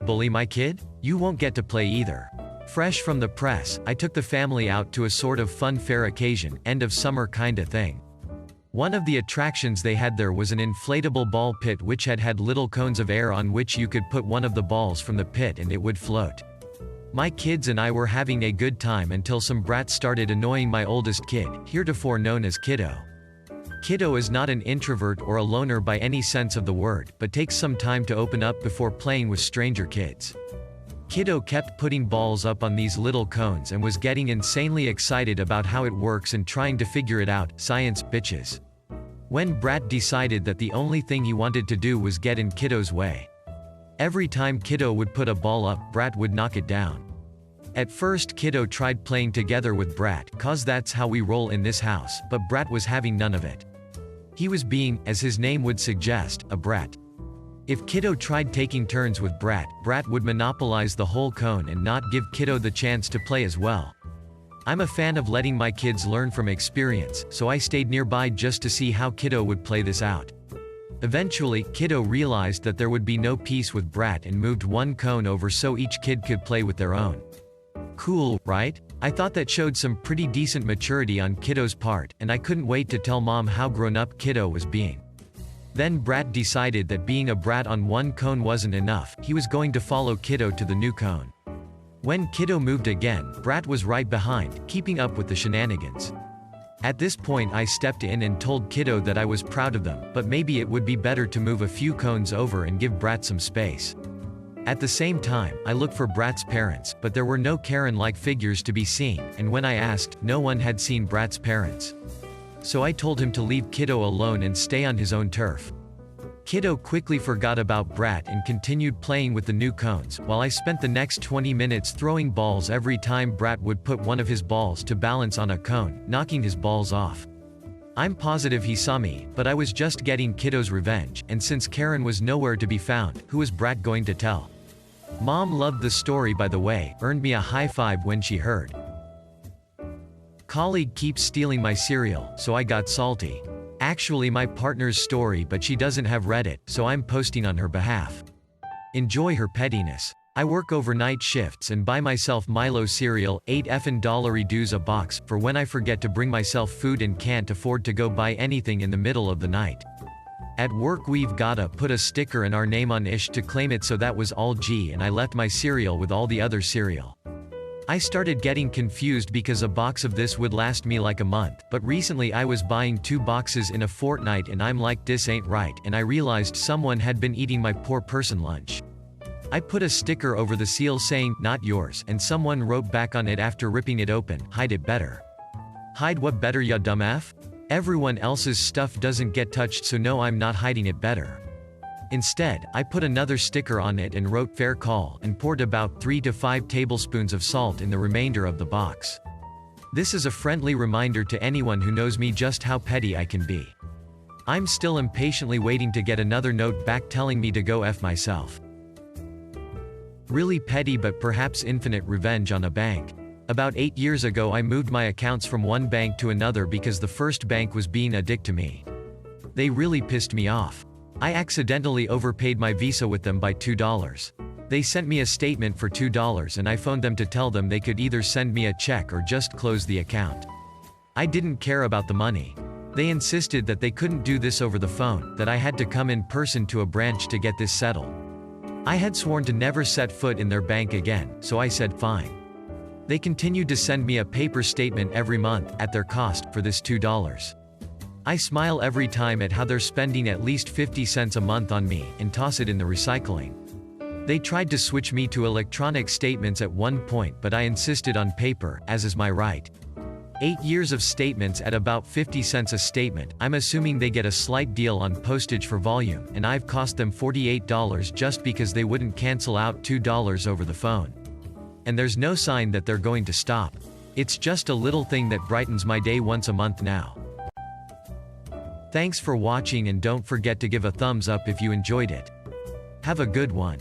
Bully my kid? You won't get to play either. Fresh from the press, I took the family out to a sort of fun fair occasion, end of summer kinda thing. One of the attractions they had there was an inflatable ball pit which had little cones of air on which you could put one of the balls from the pit and it would float. My kids and I were having a good time until some brats started annoying my oldest kid, heretofore known as Kiddo. Kiddo is not an introvert or a loner by any sense of the word, but takes some time to open up before playing with stranger kids. Kiddo kept putting balls up on these little cones and was getting insanely excited about how it works and trying to figure it out. Science, bitches. When Brat decided that the only thing he wanted to do was get in Kiddo's way. Every time Kiddo would put a ball up, Brat would knock it down. At first Kiddo tried playing together with Brat, cause that's how we roll in this house, but Brat was having none of it. He was being, as his name would suggest, a brat. If Kiddo tried taking turns with Brat, Brat would monopolize the whole cone and not give Kiddo the chance to play as well. I'm a fan of letting my kids learn from experience, so I stayed nearby just to see how Kiddo would play this out. Eventually, Kiddo realized that there would be no peace with Brat and moved one cone over so each kid could play with their own. Cool, right? I thought that showed some pretty decent maturity on Kiddo's part, and I couldn't wait to tell Mom how grown up Kiddo was being. Then Brat decided that being a brat on one cone wasn't enough, he was going to follow Kiddo to the new cone. When Kiddo moved again, Brat was right behind, keeping up with the shenanigans. At this point I stepped in and told Kiddo that I was proud of them, but maybe it would be better to move a few cones over and give Brat some space. At the same time, I looked for Brat's parents, but there were no Karen-like figures to be seen, and when I asked, no one had seen Brat's parents. So I told him to leave Kiddo alone and stay on his own turf. Kiddo quickly forgot about Brat and continued playing with the new cones, while I spent the next 20 minutes throwing balls every time Brat would put one of his balls to balance on a cone, knocking his balls off. I'm positive he saw me, but I was just getting Kiddo's revenge, and since Karen was nowhere to be found, who was Brat going to tell? Mom loved the story, by the way, earned me a high five when she heard. Colleague keeps stealing my cereal, so I got salty. Actually my partner's story, but she doesn't have Reddit, so I'm posting on her behalf. Enjoy her pettiness. I work overnight shifts and buy myself Milo cereal, $8 a box, for when I forget to bring myself food and can't afford to go buy anything in the middle of the night. At work we've gotta put a sticker and our name on ish to claim it, so that was all G, and I left my cereal with all the other cereal. I started getting confused because a box of this would last me like a month, but recently I was buying 2 boxes in a fortnight and I'm like, this ain't right, and I realized someone had been eating my poor person lunch. I put a sticker over the seal saying, not yours, and someone wrote back on it after ripping it open, hide it better. Hide what better, ya dumb F? Everyone else's stuff doesn't get touched, so no, I'm not hiding it better. Instead, I put another sticker on it and wrote fair call and poured about 3 to 5 tablespoons of salt in the remainder of the box. This is a friendly reminder to anyone who knows me just how petty I can be. I'm still impatiently waiting to get another note back telling me to go F myself. Really petty but perhaps infinite revenge on a bank. About 8 years ago I moved my accounts from one bank to another because the first bank was being a dick to me. They really pissed me off. I accidentally overpaid my Visa with them by $2. They sent me a statement for $2 and I phoned them to tell them they could either send me a check or just close the account. I didn't care about the money. They insisted that they couldn't do this over the phone, that I had to come in person to a branch to get this settled. I had sworn to never set foot in their bank again, so I said fine. They continued to send me a paper statement every month, at their cost, for this $2. I smile every time at how they're spending at least 50 cents a month on me, and toss it in the recycling. They tried to switch me to electronic statements at one point, but I insisted on paper, as is my right. 8 years of statements at about 50 cents a statement. I'm assuming they get a slight deal on postage for volume, and I've cost them $48 just because they wouldn't cancel out $2 over the phone. And there's no sign that they're going to stop. It's just a little thing that brightens my day once a month now. Thanks for watching, and don't forget to give a thumbs up if you enjoyed it. Have a good one.